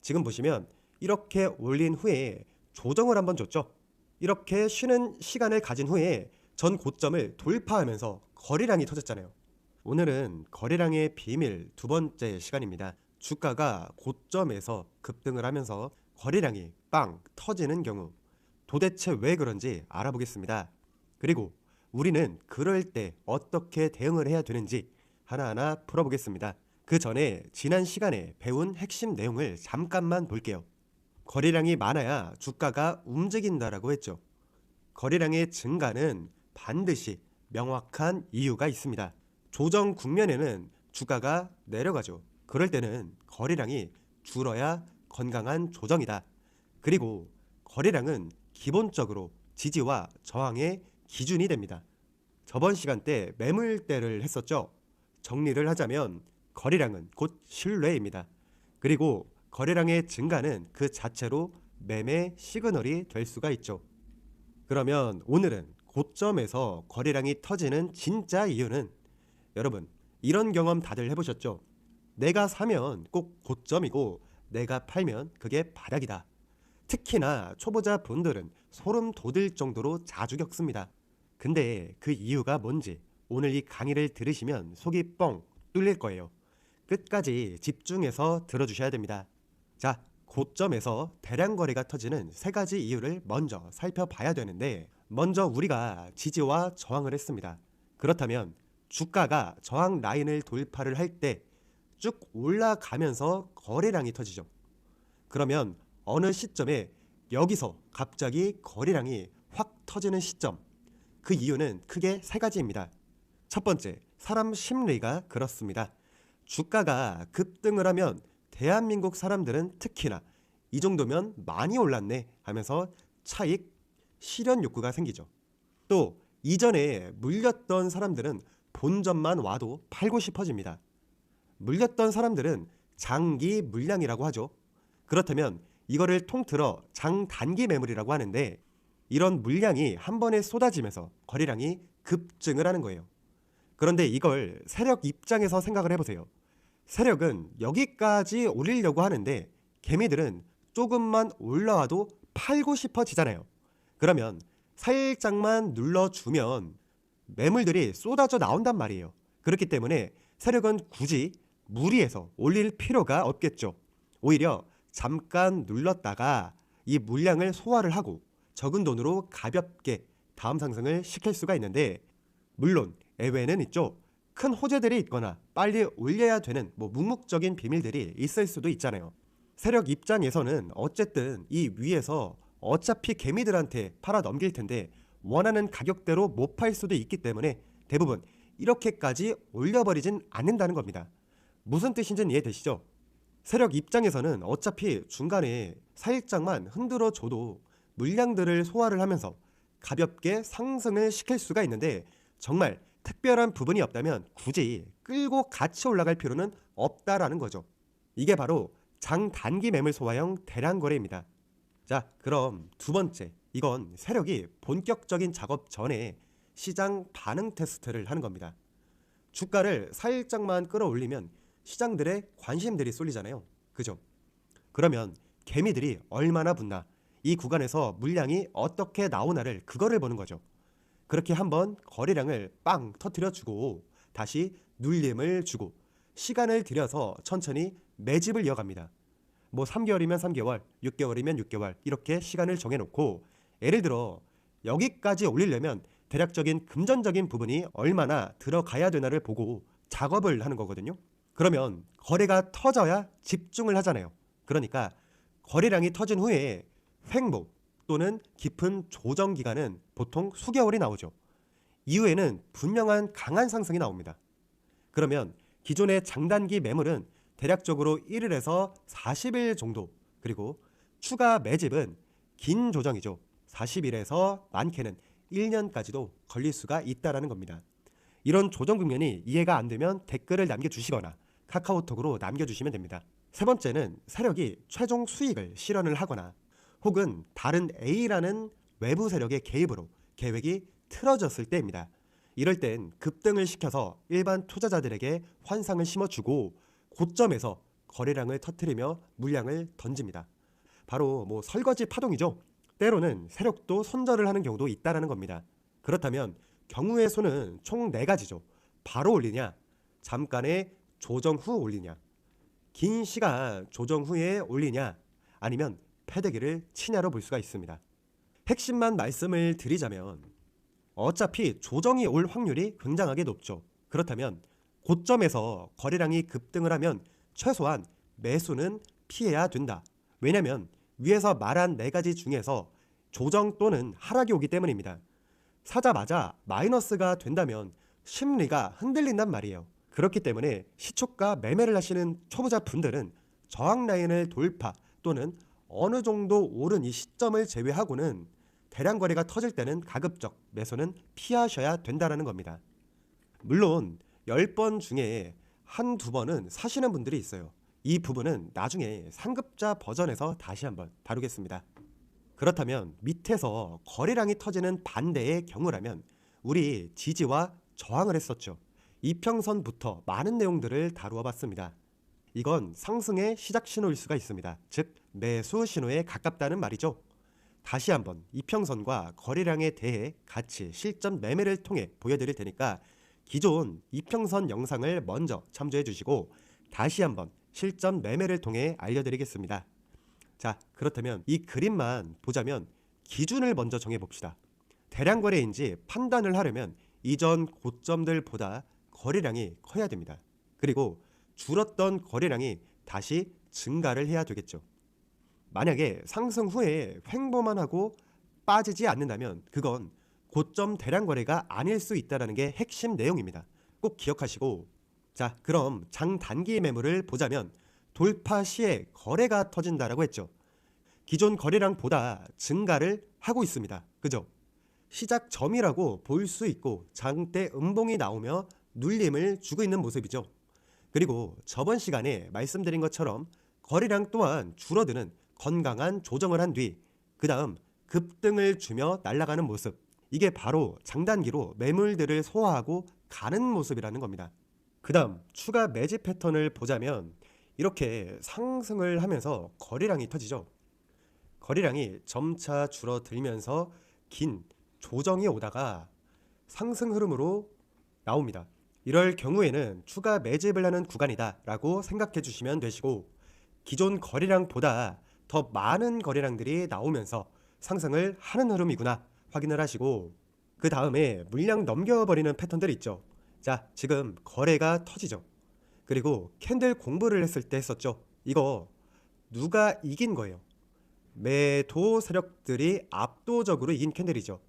지금 보시면 이렇게 올린 후에 조정을 한번 줬죠. 이렇게 쉬는 시간을 가진 후에 전 고점을 돌파하면서 거래량이 터졌잖아요. 오늘은 거래량의 비밀 두 번째 시간입니다. 주가가 고점에서 급등을 하면서 거래량이 빵 터지는 경우 도대체 왜 그런지 알아보겠습니다. 그리고 우리는 그럴 때 어떻게 대응을 해야 되는지 하나하나 풀어보겠습니다. 그 전에 지난 시간에 배운 핵심 내용을 잠깐만 볼게요. 거래량이 많아야 주가가 움직인다라고 했죠. 거래량의 증가는 반드시 명확한 이유가 있습니다. 조정 국면에는 주가가 내려가죠. 그럴 때는 거래량이 줄어야 건강한 조정이다. 그리고 거래량은 기본적으로 지지와 저항의 기준이 됩니다. 저번 시간 때 매물대를 했었죠. 정리를 하자면 거래량은 곧 신뢰입니다. 그리고 거래량의 증가는 그 자체로 매매 시그널이 될 수가 있죠. 그러면 오늘은 고점에서 거래량이 터지는 진짜 이유는, 여러분 이런 경험 다들 해보셨죠? 내가 사면 꼭 고점이고 내가 팔면 그게 바닥이다. 특히나 초보자 분들은 소름 돋을 정도로 자주 겪습니다. 근데 그 이유가 뭔지 오늘 이 강의를 들으시면 속이 뻥 뚫릴 거예요. 끝까지 집중해서 들어주셔야 됩니다. 자, 고점에서 대량 거래가 터지는 세 가지 이유를 먼저 살펴봐야 되는데, 먼저 우리가 지지와 저항을 했습니다. 그렇다면 주가가 저항 라인을 돌파를 할 때 쭉 올라가면서 거래량이 터지죠. 그러면 어느 시점에 여기서 갑자기 거래량이 확 터지는 시점, 그 이유는 크게 세 가지입니다. 첫 번째, 사람 심리가 그렇습니다. 주가가 급등을 하면 대한민국 사람들은 특히나 이 정도면 많이 올랐네 하면서 차익, 실현 욕구가 생기죠. 또 이전에 물렸던 사람들은 본전만 와도 팔고 싶어집니다. 물렸던 사람들은 장기 물량이라고 하죠. 그렇다면 이거를 통틀어 장단기 매물이라고 하는데, 이런 물량이 한 번에 쏟아지면서 거래량이 급증을 하는 거예요. 그런데 이걸 세력 입장에서 생각을 해보세요. 세력은 여기까지 올리려고 하는데 개미들은 조금만 올라와도 팔고 싶어지잖아요. 그러면 살짝만 눌러주면 매물들이 쏟아져 나온단 말이에요. 그렇기 때문에 세력은 굳이 무리해서 올릴 필요가 없겠죠. 오히려 잠깐 눌렀다가 이 물량을 소화를 하고 적은 돈으로 가볍게 다음 상승을 시킬 수가 있는데, 물론 예외는 있죠. 큰 호재들이 있거나 빨리 올려야 되는 묵묵적인 비밀들이 있을 수도 있잖아요. 세력 입장에서는 어쨌든 이 위에서 어차피 개미들한테 팔아 넘길 텐데 원하는 가격대로 못 팔 수도 있기 때문에 대부분 이렇게까지 올려버리진 않는다는 겁니다. 무슨 뜻인지는 이해되시죠? 세력 입장에서는 어차피 중간에 살짝만 흔들어 줘도 물량들을 소화를 하면서 가볍게 상승을 시킬 수가 있는데, 정말 특별한 부분이 없다면 굳이 끌고 같이 올라갈 필요는 없다라는 거죠. 이게 바로 장단기 매물 소화형 대량 거래입니다. 자, 그럼 두 번째, 이건 세력이 본격적인 작업 전에 시장 반응 테스트를 하는 겁니다. 주가를 살짝만 끌어올리면 시장들의 관심들이 쏠리잖아요. 그죠? 그러면 개미들이 얼마나 붙나, 이 구간에서 물량이 어떻게 나오나를 그거를 보는 거죠. 그렇게 한번 거래량을 빵 터뜨려주고 다시 눌림을 주고 시간을 들여서 천천히 매집을 이어갑니다. 3개월이면 3개월, 6개월이면 6개월 이렇게 시간을 정해놓고, 예를 들어 여기까지 올리려면 대략적인 금전적인 부분이 얼마나 들어가야 되나를 보고 작업을 하는 거거든요. 그러면 거래가 터져야 집중을 하잖아요. 그러니까 거래량이 터진 후에 횡보 또는 깊은 조정 기간은 보통 수개월이 나오죠. 이후에는 분명한 강한 상승이 나옵니다. 그러면 기존의 장단기 매물은 대략적으로 1일에서 40일 정도, 그리고 추가 매집은 긴 조정이죠. 40일에서 많게는 1년까지도 걸릴 수가 있다는 겁니다. 이런 조정 국면이 이해가 안 되면 댓글을 남겨주시거나 카카오톡으로 남겨주시면 됩니다. 세 번째는 세력이 최종 수익을 실현을 하거나 혹은 다른 A라는 외부 세력의 개입으로 계획이 틀어졌을 때입니다. 이럴 땐 급등을 시켜서 일반 투자자들에게 환상을 심어주고 고점에서 거래량을 터뜨리며 물량을 던집니다. 바로 설거지 파동이죠. 때로는 세력도 손절을 하는 경우도 있다는 겁니다. 그렇다면 경우의 수는 총 4가지죠. 바로 올리냐, 잠깐의 조정 후 올리냐, 긴 시간 조정 후에 올리냐, 아니면 패대기를 치냐로 볼 수가 있습니다. 핵심만 말씀을 드리자면 어차피 조정이 올 확률이 굉장하게 높죠. 그렇다면 고점에서 거래량이 급등을 하면 최소한 매수는 피해야 된다. 왜냐면 위에서 말한 4가지 중에서 조정 또는 하락이 오기 때문입니다. 사자마자 마이너스가 된다면 심리가 흔들린단 말이에요. 그렇기 때문에 시초가 매매를 하시는 초보자 분들은 저항 라인을 돌파 또는 어느 정도 오른 이 시점을 제외하고는 대량 거래가 터질 때는 가급적 매수는 피하셔야 된다는 겁니다. 물론 10번 중에 한두 번은 사시는 분들이 있어요. 이 부분은 나중에 상급자 버전에서 다시 한번 다루겠습니다. 그렇다면 밑에서 거래량이 터지는 반대의 경우라면 우리 지지와 저항을 했었죠. 이평선부터 많은 내용들을 다루어 봤습니다. 이건 상승의 시작 신호일 수가 있습니다. 즉 매수 신호에 가깝다는 말이죠. 다시 한번 이평선과 거래량에 대해 같이 실전 매매를 통해 보여드릴 테니까 기존 이평선 영상을 먼저 참조해 주시고 다시 한번 실전 매매를 통해 알려드리겠습니다. 자, 그렇다면 이 그림만 보자면 기준을 먼저 정해봅시다. 대량 거래인지 판단을 하려면 이전 고점들보다 거래량이 커야 됩니다. 그리고 줄었던 거래량이 다시 증가를 해야 되겠죠. 만약에 상승 후에 횡보만 하고 빠지지 않는다면 그건 고점 대량 거래가 아닐 수 있다는 게 핵심 내용입니다. 꼭 기억하시고, 자, 그럼 장단기 매물을 보자면 돌파 시에 거래가 터진다라고 했죠. 기존 거래량보다 증가를 하고 있습니다. 그죠? 시작점이라고 볼 수 있고 장대 음봉이 나오며 눌림을 주고 있는 모습이죠. 그리고 저번 시간에 말씀드린 것처럼 거래량 또한 줄어드는 건강한 조정을 한 뒤 그 다음 급등을 주며 날아가는 모습, 이게 바로 장단기로 매물들을 소화하고 가는 모습이라는 겁니다. 그 다음 추가 매집 패턴을 보자면 이렇게 상승을 하면서 거래량이 터지죠. 거래량이 점차 줄어들면서 긴 조정이 오다가 상승 흐름으로 나옵니다. 이럴 경우에는 추가 매집을 하는 구간이다 라고 생각해 주시면 되시고, 기존 거래량보다 더 많은 거래량들이 나오면서 상승을 하는 흐름이구나 확인을 하시고, 그 다음에 물량 넘겨버리는 패턴들이 있죠. 자, 지금 거래가 터지죠. 그리고 캔들 공부를 했을 때 했었죠. 이거 누가 이긴 거예요? 매도 세력들이 압도적으로 이긴 캔들이죠.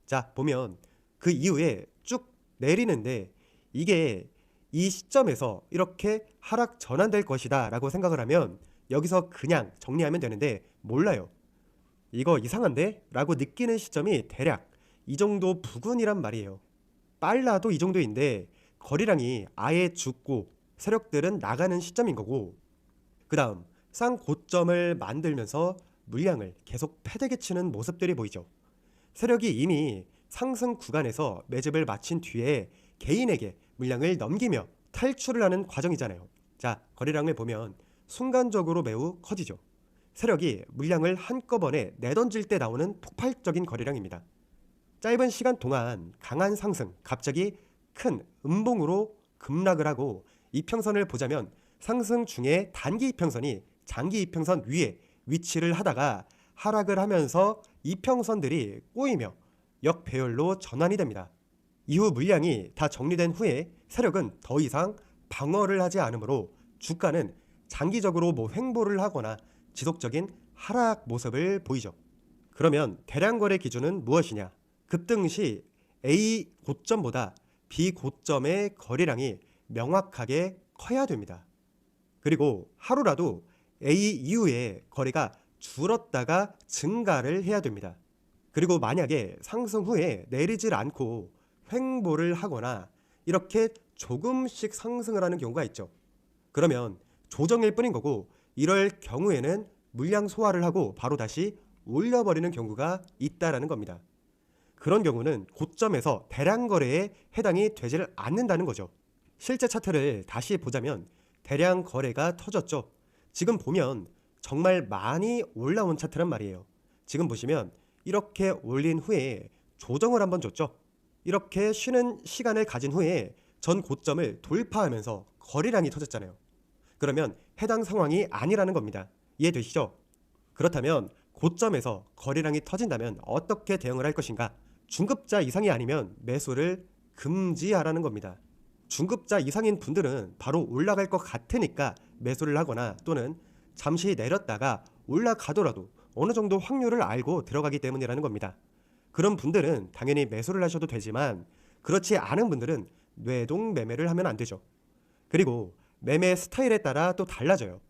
자, 보면 그 이후에 쭉 내리는데 이게 이 시점에서 이렇게 하락 전환될 것이다 라고 생각을 하면 여기서 그냥 정리하면 되는데, 몰라요. 이거 이상한데? 라고 느끼는 시점이 대략 이 정도 부근이란 말이에요. 빨라도 이 정도인데 거래량이 아예 죽고 세력들은 나가는 시점인 거고, 그 다음 쌍고점을 만들면서 물량을 계속 패대기 치는 모습들이 보이죠. 세력이 이미 상승 구간에서 매집을 마친 뒤에 개인에게 물량을 넘기며 탈출을 하는 과정이잖아요. 자, 거래량을 보면 순간적으로 매우 커지죠. 세력이 물량을 한꺼번에 내던질 때 나오는 폭발적인 거래량입니다. 짧은 시간 동안 강한 상승, 갑자기 큰 음봉으로 급락을 하고, 이평선을 보자면 상승 중에 단기 이평선이 장기 이평선 위에 위치를 하다가 하락을 하면서 이평선들이 꼬이며 역배열로 전환이 됩니다. 이후 물량이 다 정리된 후에 세력은 더 이상 방어를 하지 않으므로 주가는 장기적으로 횡보를 하거나 지속적인 하락 모습을 보이죠. 그러면 대량 거래 기준은 무엇이냐? 급등 시 A 고점보다 B 고점의 거래량이 명확하게 커야 됩니다. 그리고 하루라도 A 이후에 거래가 줄었다가 증가를 해야 됩니다. 그리고 만약에 상승 후에 내리질 않고 횡보를 하거나 이렇게 조금씩 상승을 하는 경우가 있죠. 그러면 조정일 뿐인 거고, 이럴 경우에는 물량 소화를 하고 바로 다시 올려버리는 경우가 있다라는 겁니다. 그런 경우는 고점에서 대량 거래에 해당이 되질 않는다는 거죠. 실제 차트를 다시 보자면 대량 거래가 터졌죠. 지금 보면 정말 많이 올라온 차트란 말이에요. 지금 보시면 이렇게 올린 후에 조정을 한번 줬죠. 이렇게 쉬는 시간을 가진 후에 전 고점을 돌파하면서 거래량이 터졌잖아요. 그러면 해당 상황이 아니라는 겁니다. 이해되시죠? 그렇다면 고점에서 거래량이 터진다면 어떻게 대응을 할 것인가? 중급자 이상이 아니면 매수를 금지하라는 겁니다. 중급자 이상인 분들은 바로 올라갈 것 같으니까 매수를 하거나 또는 잠시 내렸다가 올라가더라도 어느 정도 확률을 알고 들어가기 때문이라는 겁니다. 그런 분들은 당연히 매수를 하셔도 되지만 그렇지 않은 분들은 뇌동 매매를 하면 안 되죠. 그리고 매매 스타일에 따라 또 달라져요.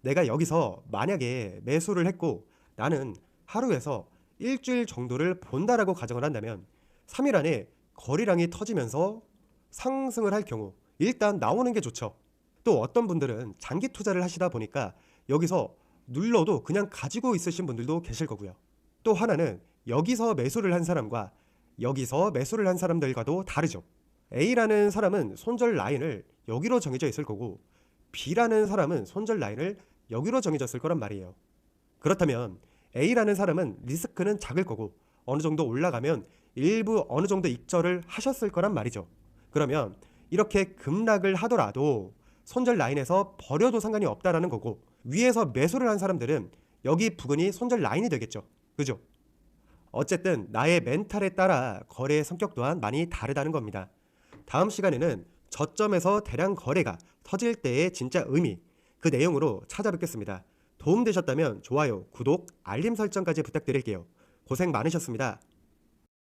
내가 여기서 만약에 매수를 했고 나는 하루에서 일주일 정도를 본다라고 가정을 한다면 3일 안에 거래량이 터지면서 상승을 할 경우 일단 나오는 게 좋죠. 또 어떤 분들은 장기 투자를 하시다 보니까 여기서 눌러도 그냥 가지고 있으신 분들도 계실 거고요. 또 하나는 여기서 매수를 한 사람과 여기서 매수를 한 사람들과도 다르죠. A라는 사람은 손절 라인을 여기로 정해져 있을 거고 B라는 사람은 손절 라인을 여기로 정해졌을 거란 말이에요. 그렇다면 A라는 사람은 리스크는 작을 거고 어느 정도 올라가면 일부 어느 정도 익절을 하셨을 거란 말이죠. 그러면 이렇게 급락을 하더라도 손절 라인에서 버려도 상관이 없다라는 거고 위에서 매수를 한 사람들은 여기 부근이 손절 라인이 되겠죠. 그죠? 어쨌든 나의 멘탈에 따라 거래의 성격 또한 많이 다르다는 겁니다. 다음 시간에는 저점에서 대량 거래가 터질 때의 진짜 의미, 그 내용으로 찾아뵙겠습니다. 도움되셨다면 좋아요, 구독, 알림 설정까지 부탁드릴게요. 고생 많으셨습니다.